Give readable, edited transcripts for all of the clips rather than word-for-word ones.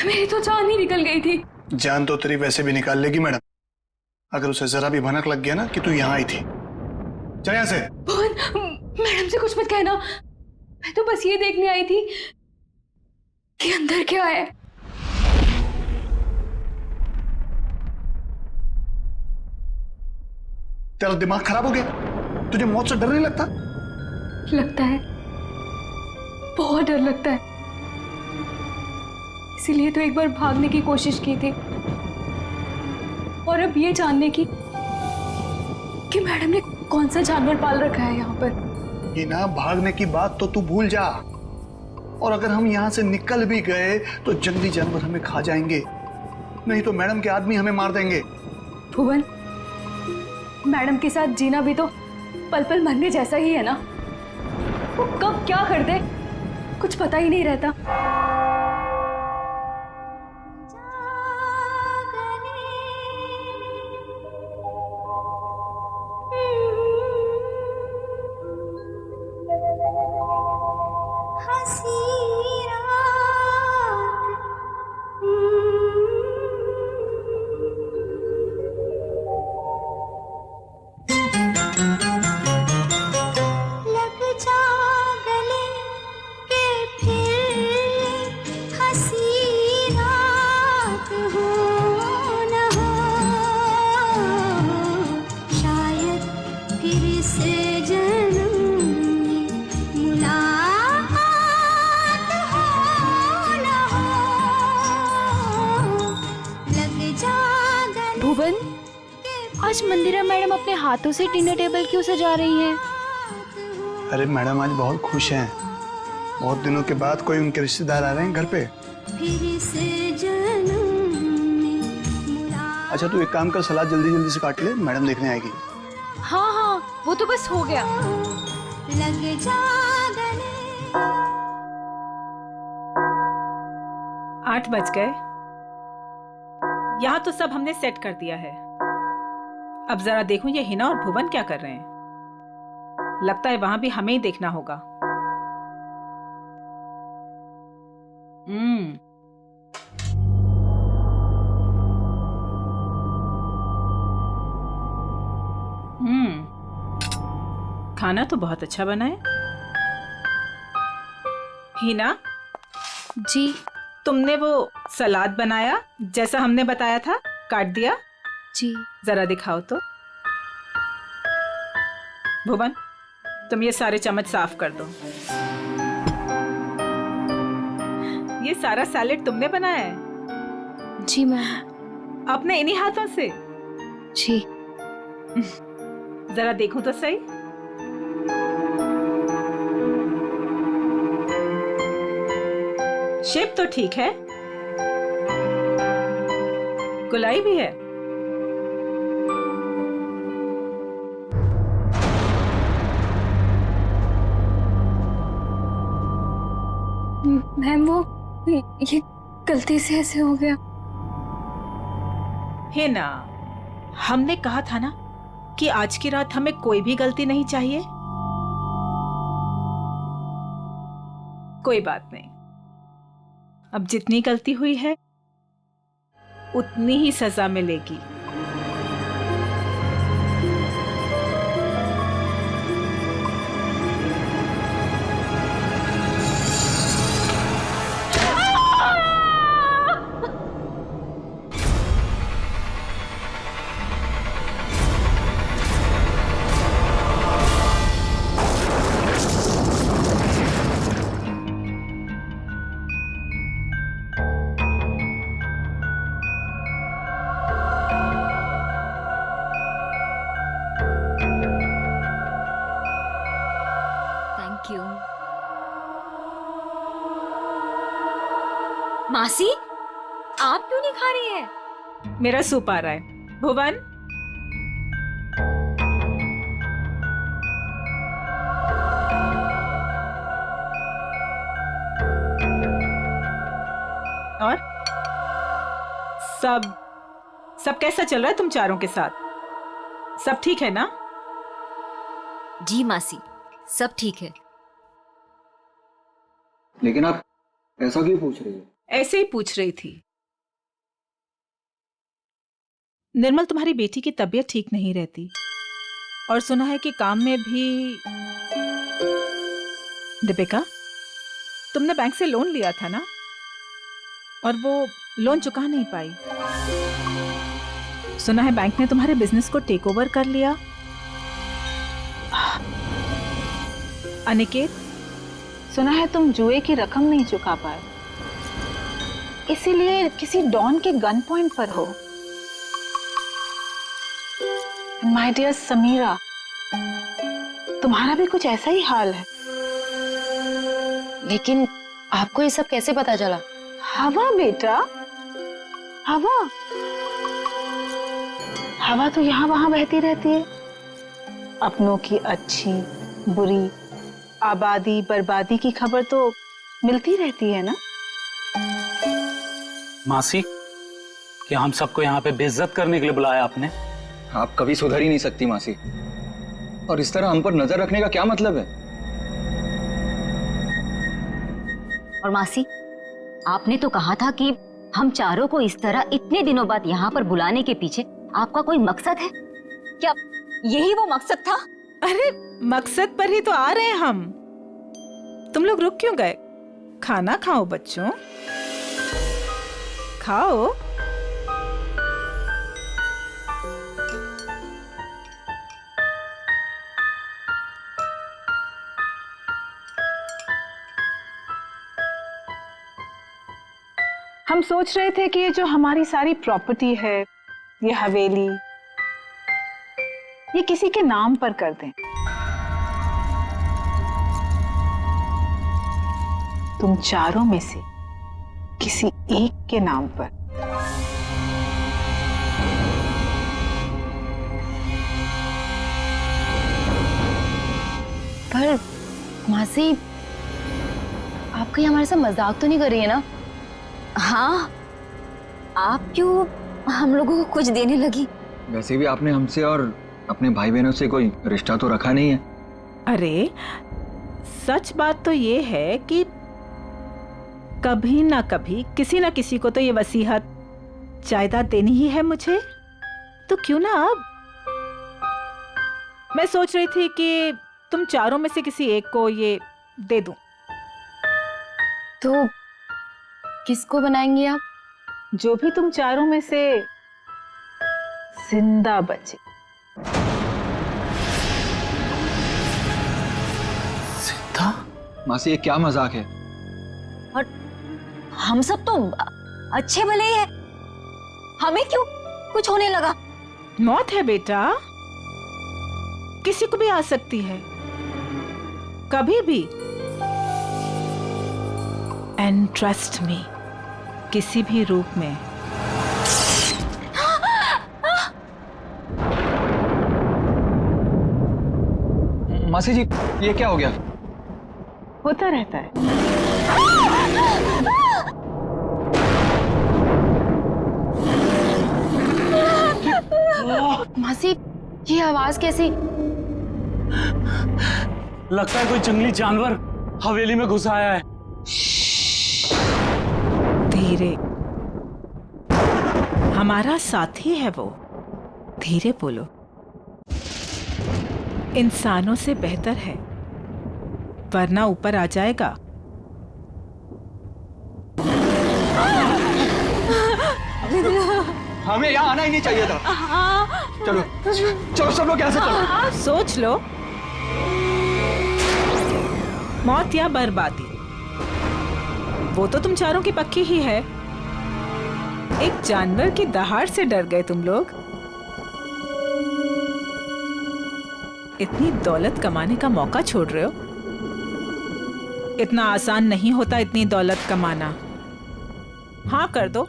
मेरी तो जान ही निकल गई थी। जान तो तेरी वैसे भी निकाल लेगी मैडम, अगर उसे जरा भी भनक लग गया ना कि तू यहाँ आई थी। चल यहाँ से। मैडम से कुछ मत कहना, मैं तो बस ये देखने आई थी कि अंदर क्या है। तेरा दिमाग खराब हो गया? तुझे मौत से डर नहीं लगता? लगता है, बहुत डर लगता है। इसीलिए तो एक बार भागने की कोशिश की थी, और अब ये जानने की कि मैडम ने कौन सा जानवर पाल रखा है यहाँ पर। ये ना, भागने की बात तो तू भूल जा, और अगर हम यहाँ से निकल भी गए तो जंगली जानवर हमें खा जाएंगे, नहीं तो मैडम के आदमी हमें मार देंगे। भुवन, मैडम के साथ जीना भी तो पल पल मरने जैसा ही है ना। वो कब क्या कर दे कुछ पता ही नहीं रहता। भुवन, आज मंदिरा मैडम अपने हाथों से डिनर टेबल क्यों सजा रही हैं? अरे मैडम आज बहुत खुश हैं, बहुत दिनों के बाद कोई उनके रिश्तेदार आ रहे हैं घर पे। अच्छा तू एक काम कर, सलाद जल्दी जल्दी से काट ले, मैडम देखने आएगी। हाँ हाँ, वो तो बस हो गया। 8 बज गए। यहाँ तो सब हमने सेट कर दिया है। अब जरा देखूं ये हिना और भुवन क्या कर रहे हैं। लगता है वहां भी हमें ही देखना होगा। खाना तो बहुत अच्छा बना है। हिना जी। तुमने वो सलाद बनाया जैसा हमने बताया था, काट दिया? जी। जरा दिखाओ तो। भुवन, तुम ये सारे चम्मच साफ कर दो। ये सारा सैलेड तुमने बनाया है? जी मैम। अपने इन्हीं हाथों से? जी। जरा देखूं तो सही। शेप तो ठीक है, गुलाई भी है। मैम वो ये गलती से ऐसे हो गया। है ना, हमने कहा था ना कि आज की रात हमें कोई भी गलती नहीं चाहिए। कोई बात नहीं, अब जितनी गलती हुई है उतनी ही सजा मिलेगी। मासी, आप क्यों नहीं खा रही है? मेरा सूप आ रहा है। भुवन, और सब कैसा चल रहा है तुम चारों के साथ? सब ठीक है ना? जी मासी, सब ठीक है। लेकिन आप ऐसा क्यों पूछ रही हो? ऐसे ही पूछ रही थी। निर्मल, तुम्हारी बेटी की तबीयत ठीक नहीं रहती और सुना है कि काम में भी। दीपिका, तुमने बैंक से लोन लिया था ना, और वो लोन चुका नहीं पाई। सुना है बैंक ने तुम्हारे बिजनेस को टेक ओवर कर लिया। अनिकेत, सुना है तुम जुए की रकम नहीं चुका पाए, इसीलिए किसी डॉन के गन पॉइंट पर हो। माय डियर समीरा, तुम्हारा भी कुछ ऐसा ही हाल है। लेकिन आपको ये सब कैसे पता चला? हवा बेटा, हवा हवा तो यहाँ वहां बहती रहती है। अपनों की अच्छी बुरी, आबादी बर्बादी की खबर तो मिलती रहती है ना। मासी, क्या हम सबको यहाँ पे बेइज्जत करने के लिए बुलाया आपने? आप कभी सुधर ही नहीं सकती मासी, और इस तरह हम पर नजर रखने का क्या मतलब है? और मासी, आपने तो कहा था कि हम चारों को इस तरह इतने दिनों बाद यहाँ पर बुलाने के पीछे आपका कोई मकसद है क्या? यही वो मकसद था? अरे मकसद पर ही तो आ रहे हैं हम। तुम लोग रुक क्यों गए? खाना खाओ बच्चों, खाओ। हम सोच रहे थे कि ये जो हमारी सारी प्रॉपर्टी है, ये हवेली, ये किसी के नाम पर कर दें। तुम चारों में से किसी एक के नाम पर। पर मासी, आप कहीं हमारे साथ मजाक तो नहीं कर रही है ना? हाँ, आप क्यों हम लोगों को कुछ देने लगी? वैसे भी आपने हमसे और अपने भाई बहनों से कोई रिश्ता तो रखा नहीं है। अरे सच बात तो ये है कि कभी ना कभी किसी ना किसी को तो ये वसीयत जायदाद देनी ही है मुझे, तो क्यों ना अब। मैं सोच रही थी कि तुम चारों में से किसी एक को ये दे दूं। तो किसको बनाएंगी आप? जो भी तुम चारों में से जिंदा बचे। मासी ये क्या मजाक है? और हम सब तो अच्छे भले ही है, हमें क्यों कुछ होने लगा? मौत है बेटा, किसी को भी आ सकती है कभी भी। एंड ट्रस्ट मी, किसी भी रूप में। मासी जी ये क्या हो गया? होता रहता है। मासी, ये आवाज कैसी? लगता है कोई जंगली जानवर हवेली में घुस आया है। धीरे, हमारा साथी है वो। धीरे बोलो, इंसानों से बेहतर है, वरना ऊपर आ जाएगा। हमें यहाँ आना ही नहीं चाहिए था। चलो चलो सब लोग यहाँ से चलो। सोच लो, मौत या बर्बादी, वो तो तुम चारों की पक्की ही है। एक जानवर की दहाड़ से डर गए तुम लोग। इतनी दौलत कमाने का मौका छोड़ रहे हो। इतना आसान नहीं होता इतनी दौलत कमाना। हाँ कर दो,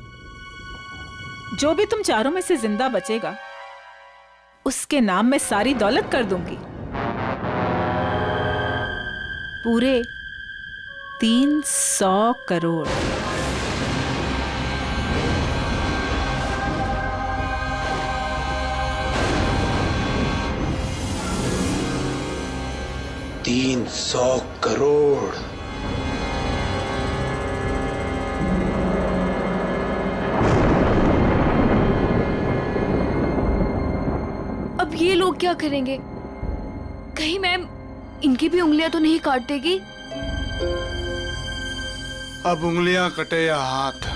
जो भी तुम चारों में से जिंदा बचेगा उसके नाम में सारी दौलत कर दूंगी। पूरे 300 करोड़। $300 करोड़। अब ये लोग क्या करेंगे? कहीं मैम इनकी भी उंगलियां तो नहीं काट देगी? अब उंगलियां कटे या हाथ,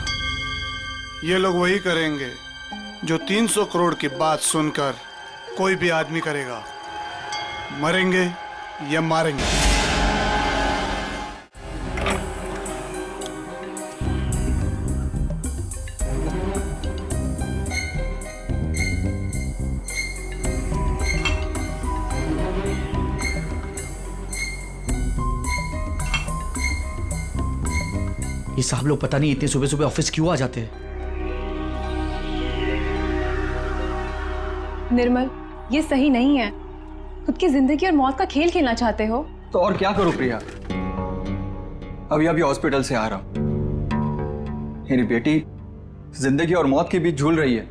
ये लोग वही करेंगे जो 300 करोड़ की बात सुनकर कोई भी आदमी करेगा। मरेंगे या मारेंगे। ये साहब लोग पता नहीं इतने सुबह सुबह ऑफिस क्यों आ जाते हैं। निर्मल, ये सही नहीं है। खुद की जिंदगी और मौत का खेल खेलना चाहते हो? तो और क्या करूं प्रिया, अभी हॉस्पिटल से आ रहा हूं। मेरी बेटी जिंदगी और मौत के बीच झूल रही है।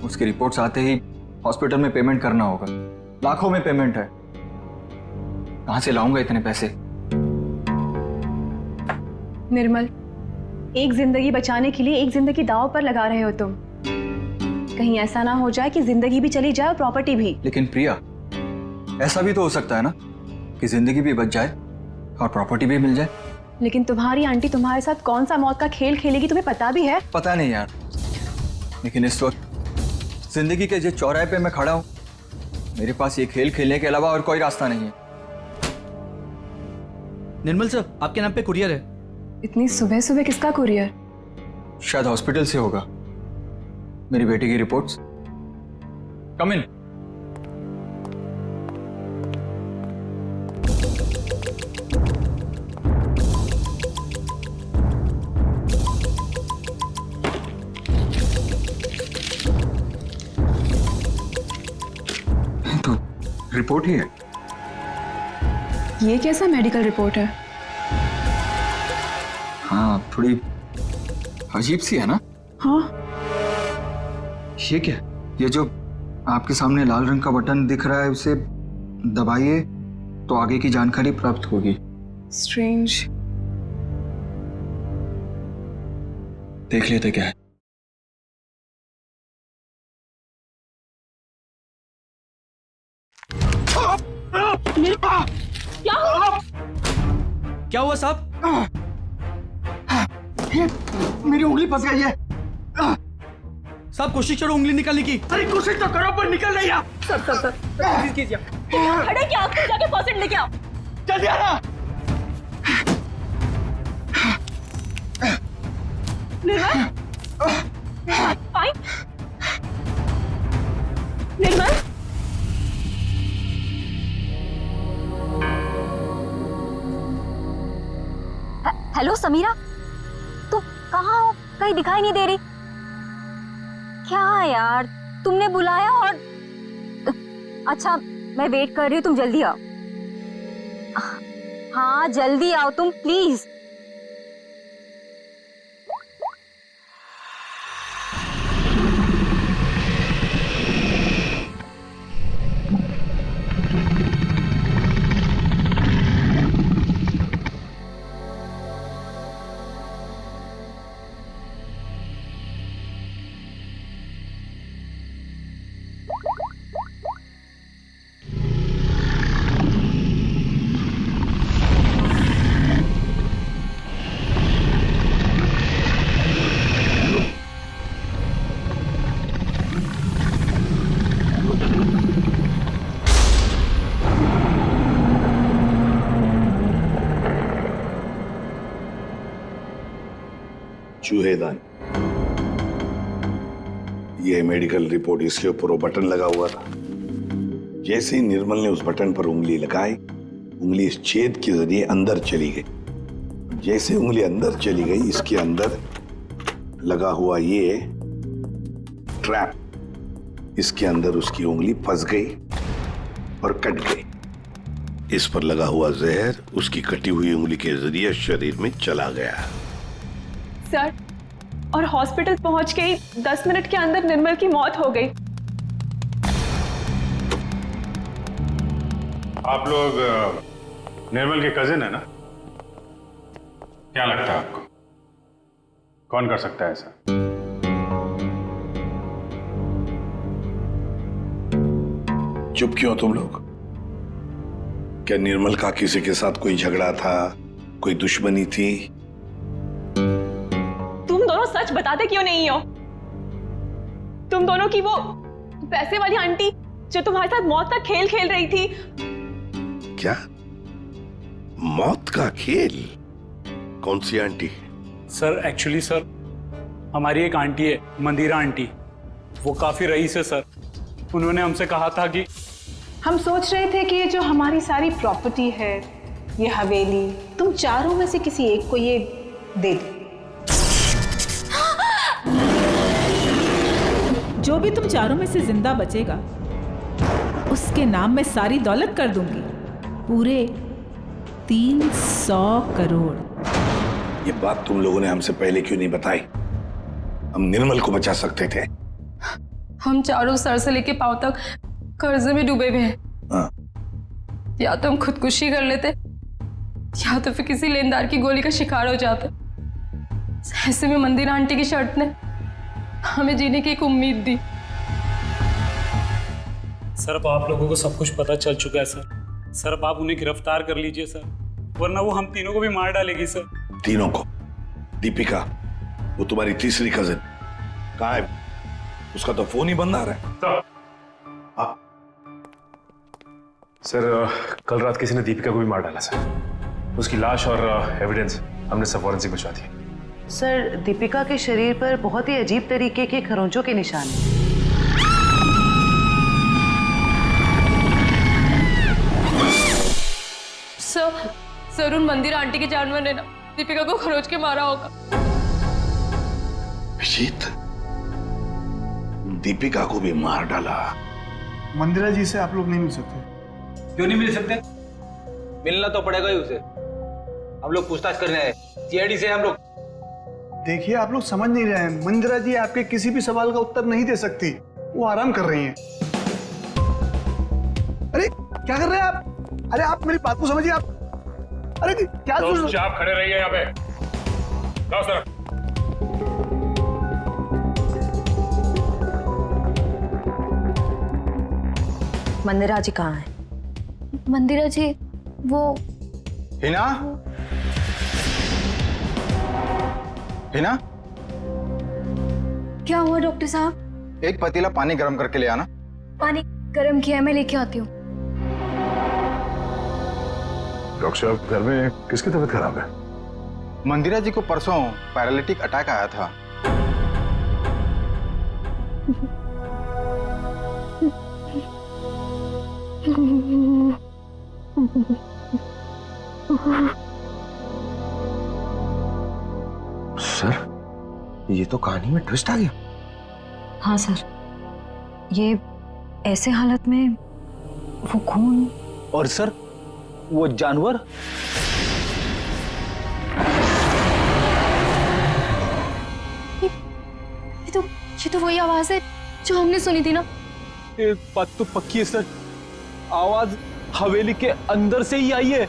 उसकी रिपोर्ट्स आते ही हॉस्पिटल में पेमेंट करना होगा। लाखों में पेमेंट है, कहां से लाऊंगा इतने पैसे? निर्मल, एक जिंदगी बचाने के लिए एक जिंदगी दांव पर लगा रहे हो तुम। कहीं ऐसा ना हो जाए कि जिंदगी भी चली जाए और प्रॉपर्टी भी। लेकिन प्रिया, ऐसा भी तो हो सकता है ना कि जिंदगी भी बच जाए और प्रॉपर्टी भी मिल जाए। लेकिन तुम्हारी आंटी तुम्हारे साथ कौन सा मौत का खेल खेलेगी तुम्हें पता भी है? पता नहीं यार, लेकिन इस वक्त जिंदगी के जिस चौराहे पे मैं खड़ा हूं, मेरे पास ये खेल खेलने के अलावा और कोई रास्ता नहीं है। निर्मल सर, आपके नाम पे कुरियर है। इतनी सुबह सुबह किसका कुरियर? शायद हॉस्पिटल से होगा। मेरी बेटी की रिपोर्ट्स। कम इन। तो रिपोर्ट ही है। ये कैसा मेडिकल रिपोर्ट है? हाँ, थोड़ी अजीब सी है ना? हाँ, ये क्या? ये जो आपके सामने लाल रंग का बटन दिख रहा है उसे दबाइए तो आगे की जानकारी प्राप्त होगी। स्ट्रेंज। देख लेते क्या है। क्या हुआ साहब? मेरी उंगली फंस गई है। साहब कोशिश करो उंगली निकालने की। अरे कोशिश तो करो पर निकल नहीं रहा। सर प्लीज कीजिए। खड़े क्या आप जाके फॉसेट लेके आओ। जल्दी आना। निर्मल, फाइन। निर्मल, हेलो समीरा, तुम कहाँ हो? कहीं दिखाई नहीं दे रही। क्या यार, तुमने बुलाया और अच्छा मैं वेट कर रही हूँ, तुम जल्दी आओ। हाँ जल्दी आओ तुम प्लीज। चूहेदान, यह मेडिकल रिपोर्ट, इसके ऊपर वो बटन लगा हुआ था। जैसे ही निर्मल ने उस बटन पर उंगली लगाई, उंगली इस छेद के जरिए अंदर चली गई। जैसे उंगली अंदर चली गई, इसके अंदर लगा हुआ ये ट्रैप, इसके अंदर उसकी उंगली फंस गई और कट गई। इस पर लगा हुआ जहर उसकी कटी हुई उंगली के जरिए शरीर में चला गया। सर, और हॉस्पिटल पहुंच के ही 10 मिनट के अंदर निर्मल की मौत हो गई। आप लोग निर्मल के कजिन है ना? क्या लगता है आपको कौन कर सकता है ऐसा? चुप क्यों तुम लोग? क्या निर्मल का किसी के साथ कोई झगड़ा था, कोई दुश्मनी थी? तुम दोनों सच बताते क्यों नहीं हो? तुम दोनों की वो पैसे वाली आंटी जो तुम्हारे साथ मौत का खेल खेल रही थी। क्या मौत का खेल? कौन सी आंटी? सर एक्चुअली सर, हमारी एक आंटी है, मंदिरा आंटी, वो काफी रईस है सर। उन्होंने हमसे कहा था कि हम सोच रहे थे कि ये जो हमारी सारी प्रॉपर्टी है, ये हवेली, तुम चारों में से किसी एक को ये दे दो। जो भी तुम चारों में से जिंदा बचेगा उसके नाम में सारी दौलत कर दूंगी, पूरे 300 करोड़। ये बात तुम लोगों ने हमसे पहले क्यों नहीं बताई? हम निर्मल को बचा सकते थे। हम चारों सर से लेके पांव तक कर्जे में डूबे हुए हैं। हाँ। या तो हम खुदकुशी कर लेते या तो फिर किसी लेनदार की गोली का शिकार हो जाते। ऐसे में मंदिर आंटी की शर्त ने हमें जीने की एक उम्मीद दी। सर अब आप लोगों को सब कुछ पता चल चुका है सर। सर अब आप उन्हें गिरफ्तार कर लीजिए सर, वरना वो हम तीनों को भी मार डालेगी सर। तीनों को? दीपिका, वो तुम्हारी तीसरी कजिन कहाँ है? उसका तो फोन ही बंद आ रहा है। सर कल रात किसी ने दीपिका को भी मार डाला सर। उसकी लाश और एविडेंस हमने सब फॉरेंसिक भिजवा दिए। सर दीपिका के शरीर पर बहुत ही अजीब तरीके के खरोंचों के निशान हैं। सर उन मंदिर आंटी के जानवर ने ना दीपिका को खरोच के मारा होगा। अभिजीत, दीपिका को भी मार डाला? मंदिरा जी से आप लोग नहीं मिल सकते? क्यों नहीं मिल सकते? मिलना तो पड़ेगा ही उसे। हम लोग पूछताछ करने आए, सीआईडी से हम लोग। देखिए, आप लोग समझ नहीं रहे हैं। मंदिरा जी आपके किसी भी सवाल का उत्तर नहीं दे सकती। वो आराम कर रही हैं। अरे क्या कर रहे हैं आप? अरे आप मेरी बात को समझिए। आप अरे क्या आप खड़े रहिए यहाँ पे। जाओ सर। मंदिरा जी कहाँ है? मंदिरा जी वो हिना, हिना, क्या हुआ डॉक्टर साहब? एक पतीला पानी गर्म करके ले आना। पानी गर्म किया है, मैं लेके आती हूँ। डॉक्टर साहब, घर में किसकी तबीयत खराब है? मंदिरा जी को परसों पैरालिटिक अटैक आया था। सर, ये तो कहानी में ट्विस्ट आ गया। हाँ सर, ये ऐसे हालत में वो खून। और सर, वो जानवर? ये तो वही आवाज है जो हमने सुनी थी ना। एक बात तो पक्की है सर, आवाज हवेली के अंदर से ही आई है।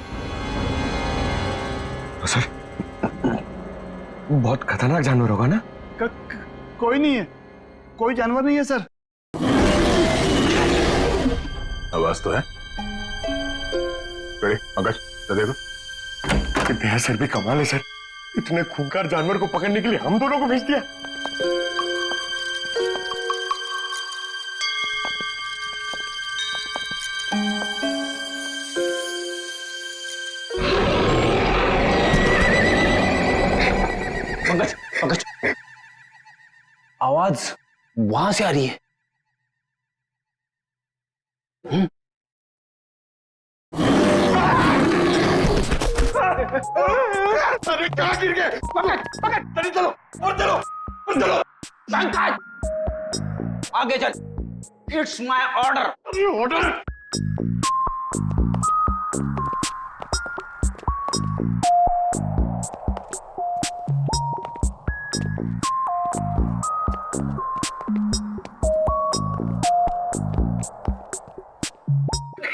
सर, बहुत खतरनाक जानवर होगा ना? कोई नहीं है, कोई जानवर नहीं है सर। आवाज तो है। पंकज, तो देखो। कितने सर भी कमाल है सर, इतने खूंखार जानवर को पकड़ने के लिए हम दोनों को भेज दिया। पंकज, पंकज, आवाज वहां से आ रही है। अरे कहाँ गिर गए? पकड़, पकड़, चलो चलो और चलो और चलो। पंकज, आगे चल। It's my order. अरे ऑर्डर?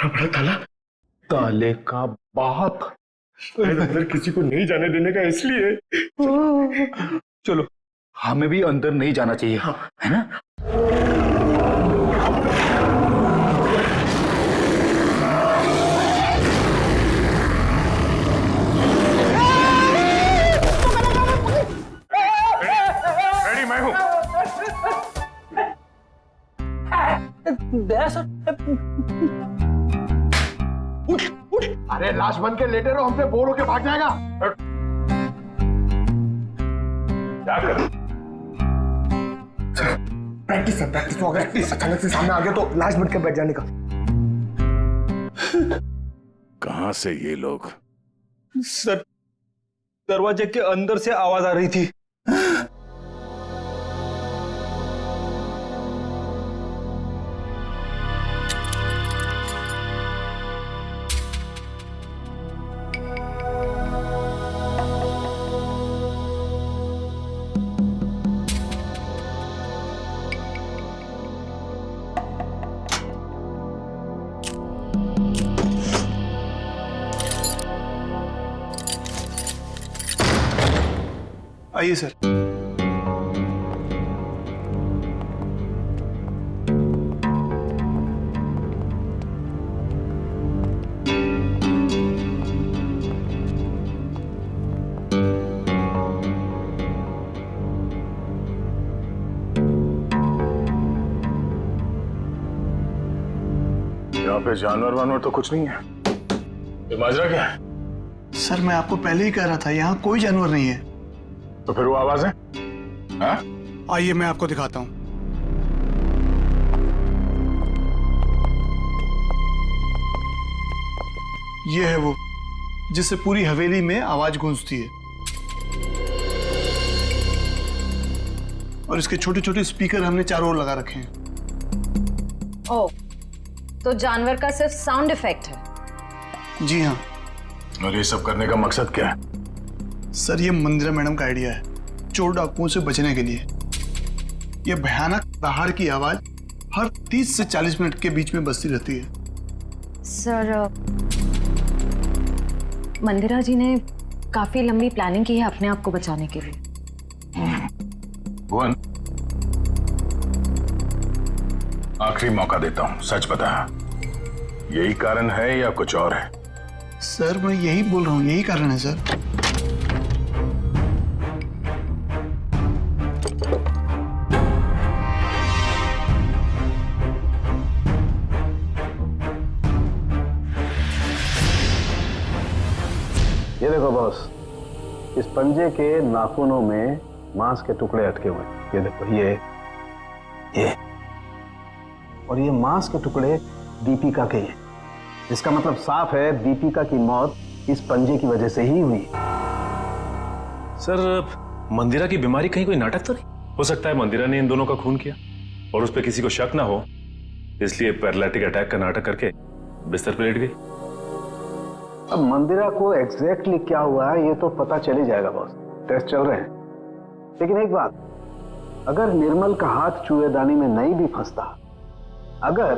बड़ा ताला? ताले का बाप अंदर किसी को नहीं जाने देने का, इसलिए। चलो, हमें भी अंदर नहीं जाना चाहिए, है ना? रेडी, मैं हूं। अरे लाश बन के लेटे रहो, हमसे बोर होके भाग जाएगा। प्रैक्टिस है, प्रैक्टिस हो गया। अचानक से सामने आ गया तो लाश बन के बैठ जाने का। कहां से ये लोग? सर, दरवाजे के अंदर से आवाज आ रही थी। आइए सर। यहाँ पे जानवर वानवर तो कुछ नहीं है। ये माजरा क्या है? सर मैं आपको पहले ही कह रहा था, यहाँ कोई जानवर नहीं है। तो फिर वो आवाज है? हाँ? आइए मैं आपको दिखाता हूं। ये है वो जिससे पूरी हवेली में आवाज गूंजती है, और इसके छोटे छोटे स्पीकर हमने चारों ओर लगा रखे हैं। ओह, तो जानवर का सिर्फ साउंड इफेक्ट है? जी हाँ। और ये सब करने का मकसद क्या है? सर ये मंदिरा मैडम का आइडिया है, चोर डाकुओं से बचने के लिए। ये भयानक दहाड़ की आवाज हर 30 से 40 मिनट के बीच में बजती रहती है। सर, मंदिरा जी ने काफी लंबी प्लानिंग की है अपने आप को बचाने के लिए। भुवन, आखिरी मौका देता हूं, सच बता, यही कारण है या कुछ और है? सर मैं यही बोल रहा हूँ, यही कारण है सर। ये देखो बॉस, इस पंजे के नाखूनों में मांस के टुकड़े अटके हुए। ये देखो, ये और ये मांस के टुकड़े दीपिका के हैं। इसका मतलब साफ है दीपिका की मौत इस पंजे की वजह से ही हुई। सर, मंदिरा की बीमारी कहीं कोई नाटक तो नहीं? हो सकता है मंदिरा ने इन दोनों का खून किया और उस पर किसी को शक ना हो, इसलिए पैरालिटिक अटैक का नाटक करके बिस्तर पर लेट गई। अब मंदिरा को एग्जैक्टली क्या हुआ है ये तो पता चल ही जाएगा बॉस, टेस्ट चल रहे हैं। लेकिन एक बात, अगर निर्मल का हाथ चूहेदानी में नहीं भी फंसता, अगर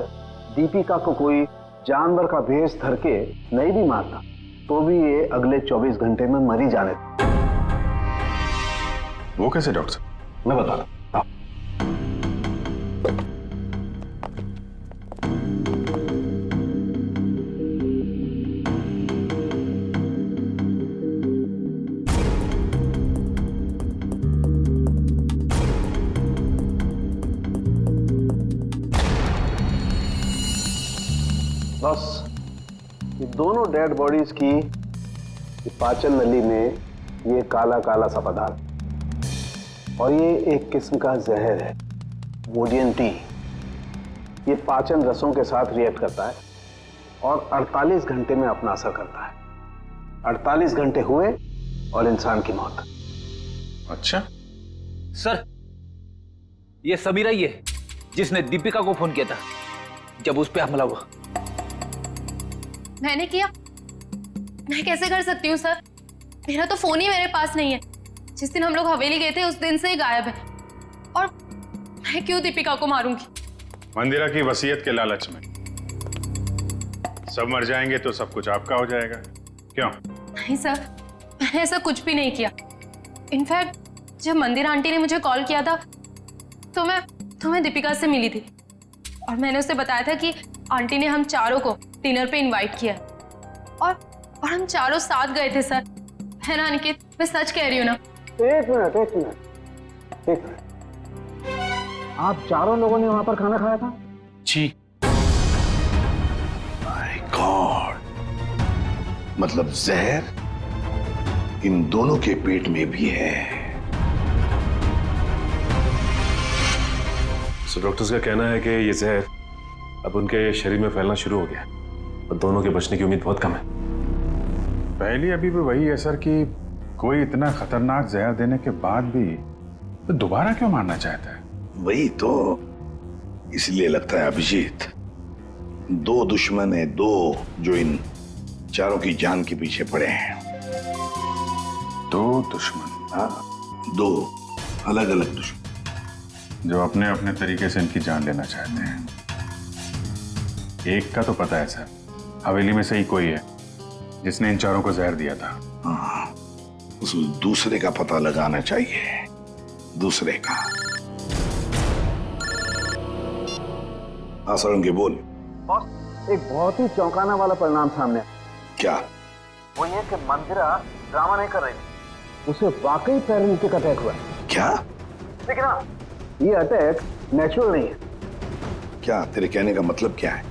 दीपिका को कोई जानवर का भेष धर के नहीं भी मारता, तो भी ये अगले 24 घंटे में मर ही जाने। वो कैसे डॉक्टर साहब? मैं बता रहा हूं। बस ये दोनों डेड बॉडीज की पाचन नली में ये काला काला सा पदार्थ, और ये एक किस्म का जहर है, वोडियन टी। ये पाचन रसों के साथ रिएक्ट करता है और 48 घंटे में अपना असर करता है। 48 घंटे हुए और इंसान की मौत। अच्छा सर, ये समीरा ही है जिसने दीपिका को फोन किया था जब उस पर हमला हुआ। मैंने किया? मैं कैसे कर सकती हूँ सर, मेरा तो फोन ही मेरे पास नहीं है। जिस दिन हम लोग हवेली गए थे उस दिन से ही गायब है, और मैं क्यों दीपिका को मारूंगी? मंदिरा की वसीयत के लालच में सब मर जाएंगे तो सब कुछ आपका हो जाएगा, क्यों? नहीं सर, मैंने ऐसा कुछ भी नहीं किया। इनफैक्ट जब मंदिरा आंटी ने मुझे कॉल किया था तो मैं दीपिका से मिली थी, और मैंने उसे बताया था कि आंटी ने हम चारों को डिनर पे इनवाइट किया, और हम चारों साथ गए थे सर। है ना अनिकेत, मैं सच कह रही हूँ ना? एक मिनट, आप चारों लोगों ने वहां पर खाना खाया था? जी। माय गॉड, मतलब जहर इन दोनों के पेट में भी है। सो डॉक्टर्स का कहना है कि ये जहर अब उनके शरीर में फैलना शुरू हो गया और दोनों के बचने की उम्मीद बहुत कम है। पहली अभी भी वही है सर कि कोई इतना खतरनाक जहर देने के बाद भी तो दोबारा क्यों मारना चाहता है? वही तो, इसलिए लगता है अभिजीत, दो दुश्मन है, दो जो इन चारों की जान के पीछे पड़े हैं। दो दुश्मन? हाँ, दो अलग अलग दुश्मन जो अपने अपने तरीके से इनकी जान लेना चाहते हैं। एक का तो पता है सर, हवेली में से ही कोई है जिसने इन चारों को जहर दिया था। हाँ, उस दूसरे का पता लगाना चाहिए, दूसरे का। हाँ सारंगी बोल। बॉस, एक बहुत ही चौंकाना वाला परिणाम सामने। क्या? वो ये कि मंदिरा ड्रामा नहीं कर रही थी, उसे वाकई पैरालिटिक अटैक हुआ। क्या? लेकिन हाँ, ये अटैक नेचुरल नहीं है। क्या तेरे कहने का मतलब क्या है?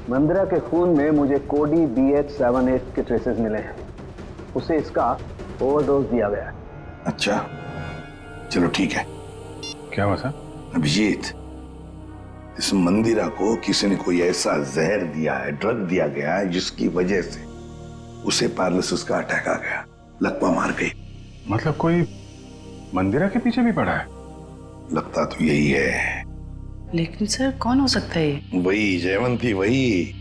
मंदिरा के खून में मुझे कोडी BH78 के ट्रेसेस मिले हैं। उसे इसका ओवरडोज दिया गया है। अच्छा, चलो ठीक है। क्या हुआ सर? अभिजीत, इस मंदिरा को किसी ने कोई ऐसा जहर दिया है, ड्रग दिया गया है, जिसकी वजह से उसे पैरालिसिस का अटैक आ गया, लकवा मार गई। मतलब कोई मंदिरा के पीछे भी पड़ा है? लगता तो यही है। लेकिन सर कौन हो सकता है? वही जयवंती, वही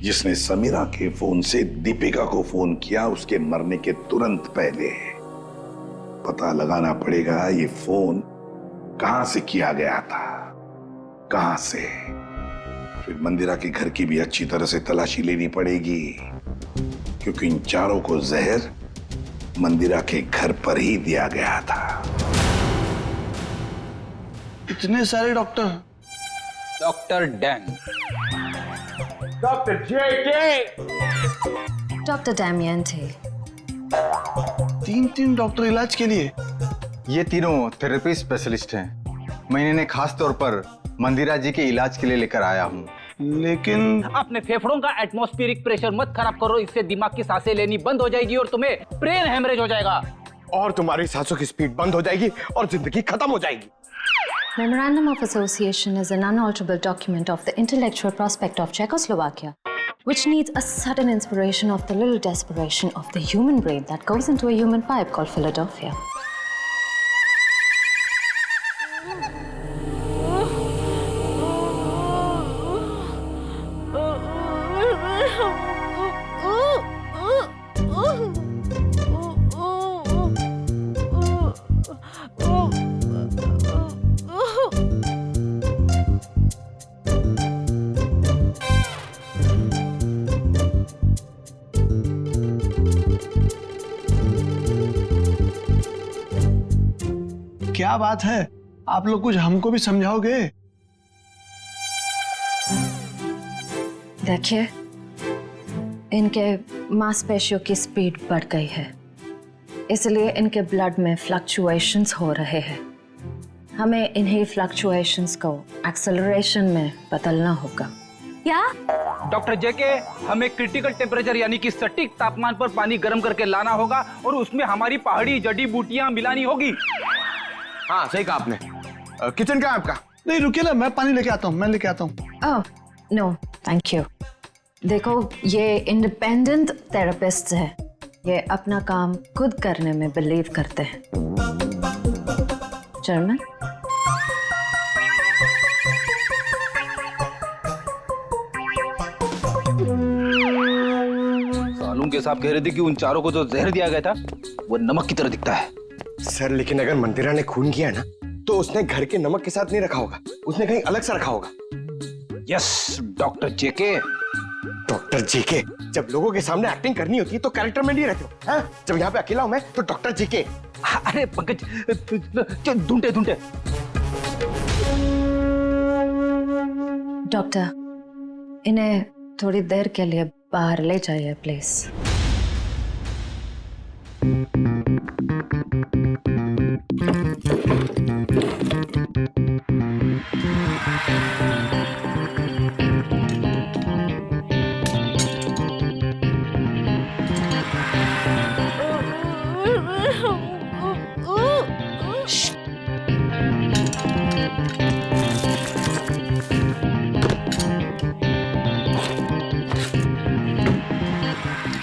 जिसने समीरा के फोन से दीपिका को फोन किया उसके मरने के तुरंत पहले। पता लगाना पड़ेगा ये फोन कहां से किया गया था, कहां से? फिर मंदिरा के घर की भी अच्छी तरह से तलाशी लेनी पड़ेगी, क्योंकि इन चारों को जहर मंदिरा के घर पर ही दिया गया था। इतने सारे डॉक्टर? डॉक्टर डैंग, डॉक्टर जेके, डॉक्टर डैमियन थे। 3 डॉक्टर इलाज के लिए? ये तीनों थेरेपी स्पेशलिस्ट हैं। मैं इन्हें खास तौर पर मंदिरा जी के इलाज के लिए लेकर आया हूँ। लेकिन अपने फेफड़ों का एटमॉस्फेरिक प्रेशर मत खराब करो, इससे दिमाग की सांसें लेनी बंद हो जाएगी और तुम्हें ब्रेन हेमरेज हो जाएगा। और तुम्हारी सांसों की स्पीड बंद हो जाएगी और जिंदगी खत्म हो जाएगी। Memorandum of Association is an unalterable document of the intellectual prospect of Czechoslovakia, which needs a sudden inspiration of the little desperation of the human brain that goes into a human pipe called Philadelphia. क्या बात है? आप लोग कुछ हमको भी समझाओगे? देखिए, इनके मांसपेशियों की स्पीड बढ़ गई है, इसलिए इनके ब्लड में फ्लक्चुएशंस हो रहे हैं। हमें इन्हीं फ्लक्चुएशंस को एक्सेलरेशन में बदलना होगा। क्या? डॉक्टर जेके, हमें क्रिटिकल टेम्परेचर यानी कि सटीक तापमान पर पानी गर्म करके लाना होगा और उसमें हमारी पहाड़ी जड़ी बूटियां मिलानी होगी। हाँ सही कहा आपने। किचन कहाँ है आपका? नहीं रुकिए ना, मैं पानी लेके आता हूँ, मैं लेके आता हूँ। Oh no thank you. देखो, ये इंडिपेंडेंट थेरेपिस्ट है, ये अपना काम खुद करने में बिलीव करते हैं। जर्मन? सालून के साहब कह रहे थे कि उन चारों को जो जहर दिया गया था वो नमक की तरह दिखता है। सर लेकिन अगर मंदिरा ने खून किया ना तो उसने घर के नमक के साथ नहीं रखा होगा, उसने कहीं अलग से रखा होगा। यस डॉक्टर जेके। डॉक्टर जेके, जब लोगों के सामने एक्टिंग करनी होती है तो कैरेक्टर में नहीं रहते हो, हैं? जब यहाँ पे अकेला हूं मैं तो डॉक्टर जेके। अरे पंकज, ढूंढे ढूंढे। डॉक्टर, इन्हें थोड़ी देर के लिए बाहर ले जाइए प्लीज।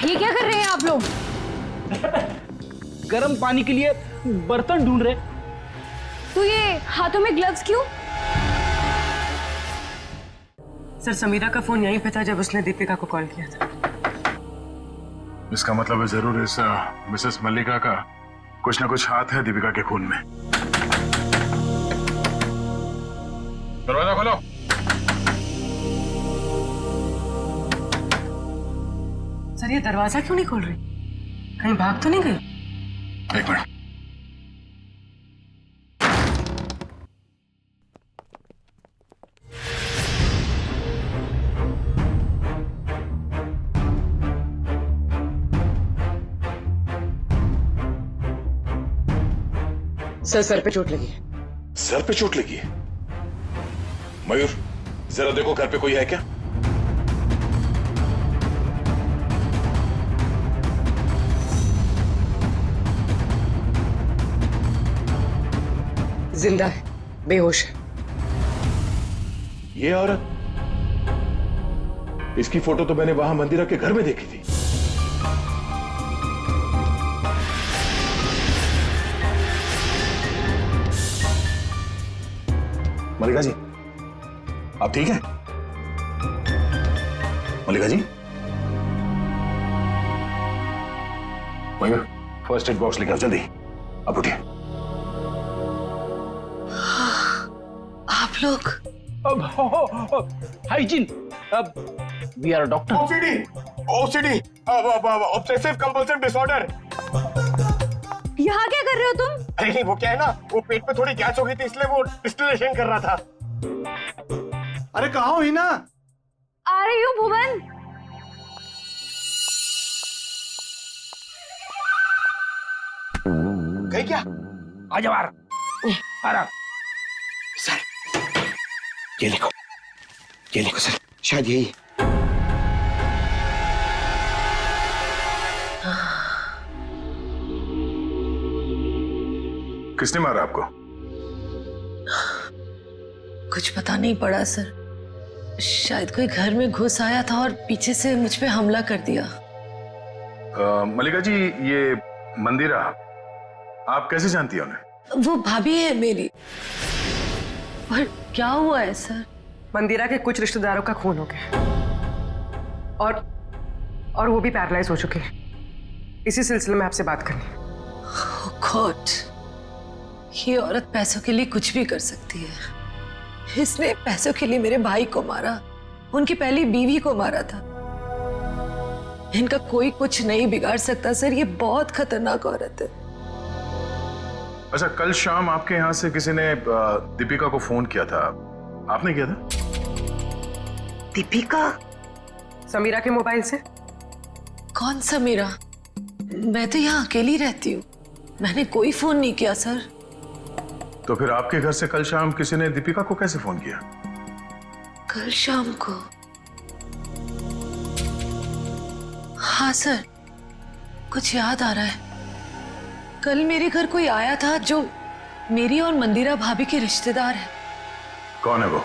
ये क्या कर रहे हैं आप लोग? गर्म पानी के लिए बर्तन ढूंढ रहे। तो ये हाथों में ग्लव्स क्यों? सर, समीरा का फोन यहीं पे था जब उसने दीपिका को कॉल किया था। इसका मतलब है जरूर इस मिसेस मल्लिका का कुछ ना कुछ हाथ है दीपिका के खून में। दरवाजा खोलो। सर, ये दरवाजा क्यों नहीं खोल रही? कहीं भाग तो नहीं गई? एक मिनट। सर पे चोट लगी है। सर पे चोट लगी है? मयूर, जरा देखो घर पे कोई है क्या? जिंदा है, बेहोश है। ये औरत, इसकी फोटो तो मैंने वहां मंदिरा के घर में देखी थी। मल्लिका जी, आप ठीक हैं? Mallika ji, Mayur, first aid box लेकर आओ जल्दी। आप उठिए। आप लोग? Hygiene, we are doctor. OCD, obsessive compulsive disorder. यहाँ क्या कर रहे हो तुम? अरे नहीं, वो क्या है ना, वो पेट पे थोड़ी गैस हो गई थी इसलिए वो डिस्टिलेशन कर रहा था। अरे कहाँ हो हिना? आ रही हूँ भुवन। गई क्या? आजा बाहर। आराम। सर, ये लिखो सर, शायद यही। किसने मारा आपको? कुछ पता नहीं पड़ा सर, शायद कोई घर में घुस आया था और पीछे से मुझ पे हमला कर दिया। मल्लिका जी, ये मंदिरा आप कैसे जानती हैं उन्हें? वो भाभी है मेरी। पर क्या हुआ है सर? मंदिरा के कुछ रिश्तेदारों का खून हो गया और वो भी पैरालाइज हो चुके हैं। इसी सिलसिले में आपसे बात करनी। गॉड, ये औरत पैसों के लिए कुछ भी कर सकती है। इसने पैसों के लिए मेरे भाई को मारा, उनकी पहली बीवी को मारा था। इनका कोई कुछ नहीं बिगाड़ सकता सर, ये बहुत खतरनाक औरत है। अच्छा, कल शाम आपके यहाँ से किसी ने दीपिका को फोन किया था, आपने किया था? दीपिका? समीरा के मोबाइल से। कौन समीरा? मैं तो यहाँ अकेली रहती हूँ, मैंने कोई फोन नहीं किया सर। तो फिर आपके घर से कल शाम किसी ने दीपिका को कैसे फोन किया? कल शाम को? हाँ सर, कुछ याद आ रहा है। कल मेरे घर कोई आया था जो मेरी और मंदिरा भाभी के रिश्तेदार है। कौन है वो?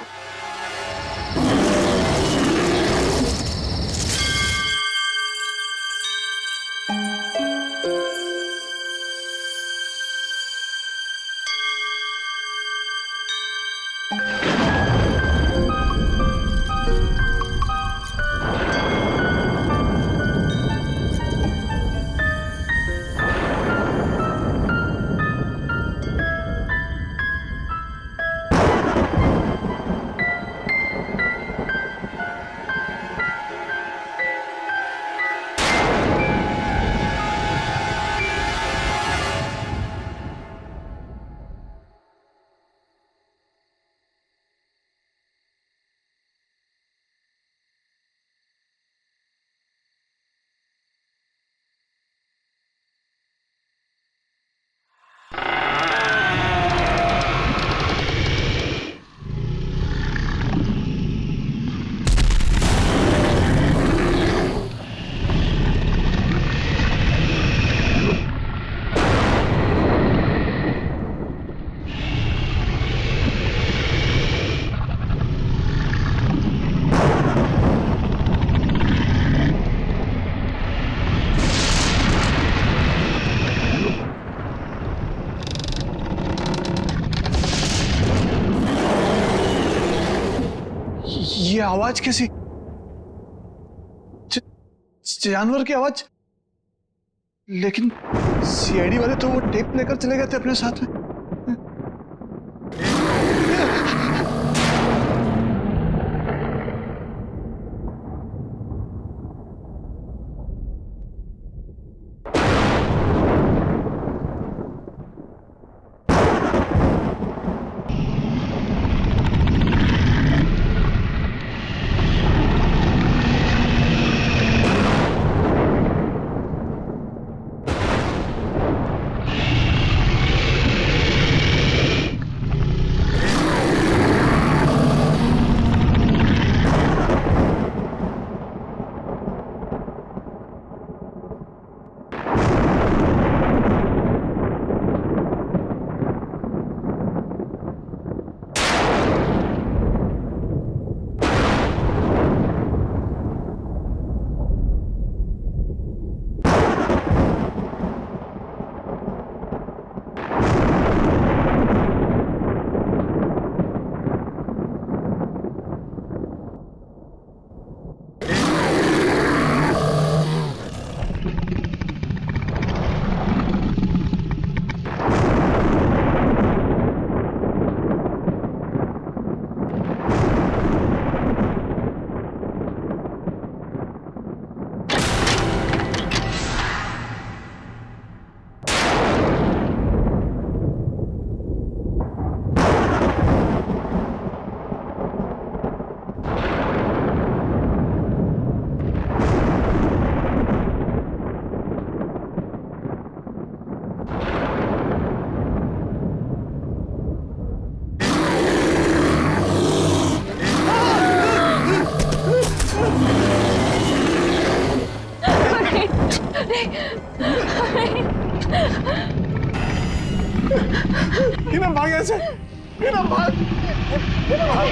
ये आवाज कैसी? जानवर की आवाज? लेकिन सीआईडी वाले तो वो टेप लेकर चले गए थे अपने साथ में। हिना भाग ऐसे, हिना भाग, हिना भाग।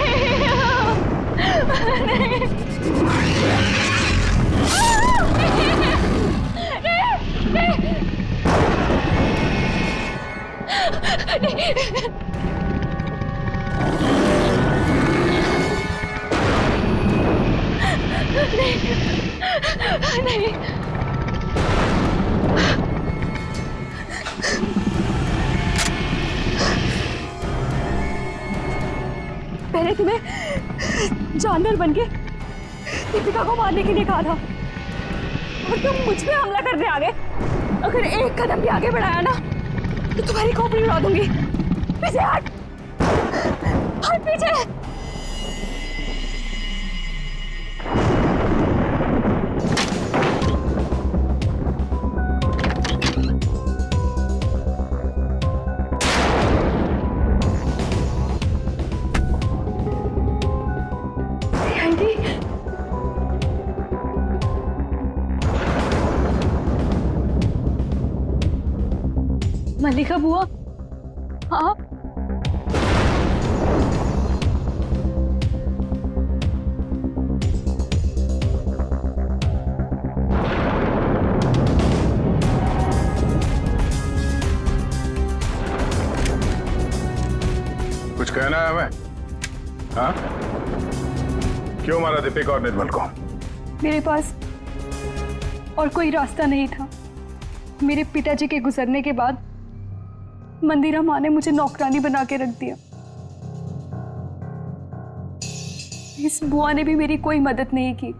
नहीं। पहले तुम्हें जानवर बनके दीपिका को मारने के लिए कहा था और तुम मुझ पे हमला करने आ गए। अगर एक कदम भी आगे बढ़ाया ना तो तुम्हारी खोपड़ी उड़ा दूंगी। पीछे हट, हट पीछे। मल्लिका बुआ, आप? कुछ कहना है हमें? हाँ? क्यों मारा दीपिका और निर्मल को? मेरे पास और कोई रास्ता नहीं था। मेरे पिताजी के गुजरने के बाद मंदिरा माँ ने मुझे नौकरानी बना के रख दिया। इस बुआ ने भी मेरी कोई मदद नहीं की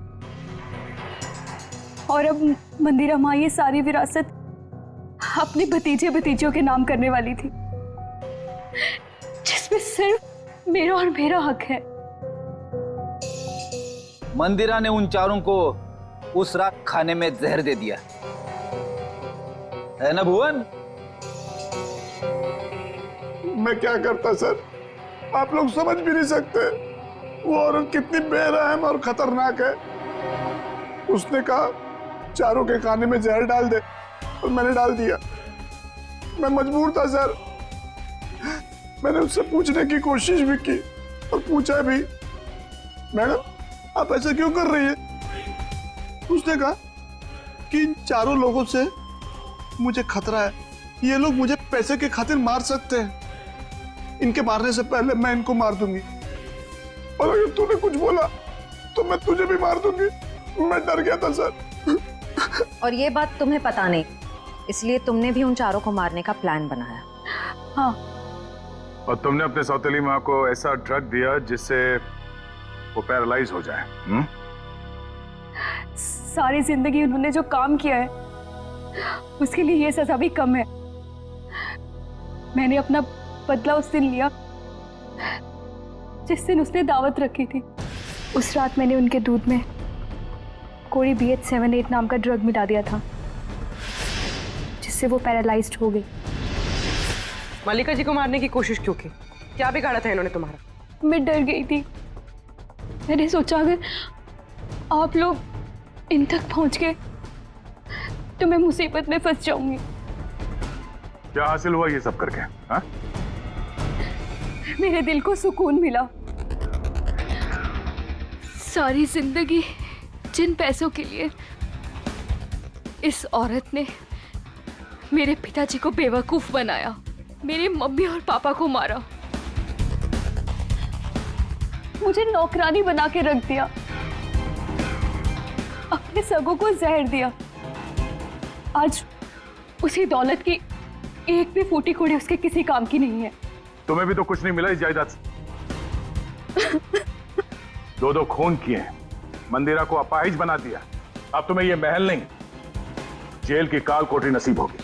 और अब मंदिरा माँ ये सारी विरासत अपने भतीजे भतीजियों के नाम करने वाली थी, जिसमें सिर्फ मेरा और मेरा हक है। मंदिरा ने उन चारों को उस रात खाने में जहर दे दिया है ना भुवन? मैं क्या करता सर, आप लोग समझ भी नहीं सकते वो औरत कितनी बेरहम और खतरनाक है। उसने कहा चारों के खाने में जहर डाल दे और मैंने डाल दिया। मैं मजबूर था सर। मैंने उससे पूछने की कोशिश भी की और पूछा भी, मैडम आप ऐसा क्यों कर रही है? उसने कहा कि इन चारों लोगों से मुझे खतरा है, ये लोग मुझे पैसे के खातिर मार सकते हैं। इनके मारने से पहले मैं इनको मार दूंगी और अगर तूने कुछ बोला तो मैं तुझे भी मार दूंगी। मैं डर गया था सर। और ये बात तुम्हें पता नहीं, इसलिए तुमने भी उन चारों को मारने का प्लान बनाया। हाँ। और तुमने अपने सौतेली माँ को ऐसा ड्रग दिया जिससे वो पैरालाइज हो जाए। सारी जिंदगी उन्होंने जो काम किया है उसके लिए ये सजा भी कम है। मैंने अपना बदला उस दिन लिया जिस दिन उसने दावत रखी थी। उस रात मैंने उनके दूध में कोई BH78 नाम का ड्रग मिला दिया था जिससे वो पैरालाइज्ड हो गई। मल्लिका जी को मारने की कोशिश क्यों की? क्या बिगाड़ा था इन्होंने तुम्हारा? मैं डर गई थी। मैंने सोचा अगर आप लोग इन तक पहुंच गए तो मैं मुसीबत में फंस जाऊंगी। क्या हासिल हुआ ये सब करके? हाँ? मेरे दिल को सुकून मिला। सारी जिंदगी जिन पैसों के लिए इस औरत ने मेरे पिताजी को बेवकूफ बनाया, मेरे मम्मी और पापा को मारा, मुझे नौकरानी बना के रख दिया, अपने सगों को जहर दिया। आज उसी दौलत की एक भी फूटी कोड़ी उसके किसी काम की नहीं है। तुम्हें भी तो कुछ नहीं मिला इस जायदाद से। दो खून किए, मंदिरा को अपाहिज बना दिया। अब तुम्हें ये महल नहीं, जेल की काल कोठरी नसीब होगी।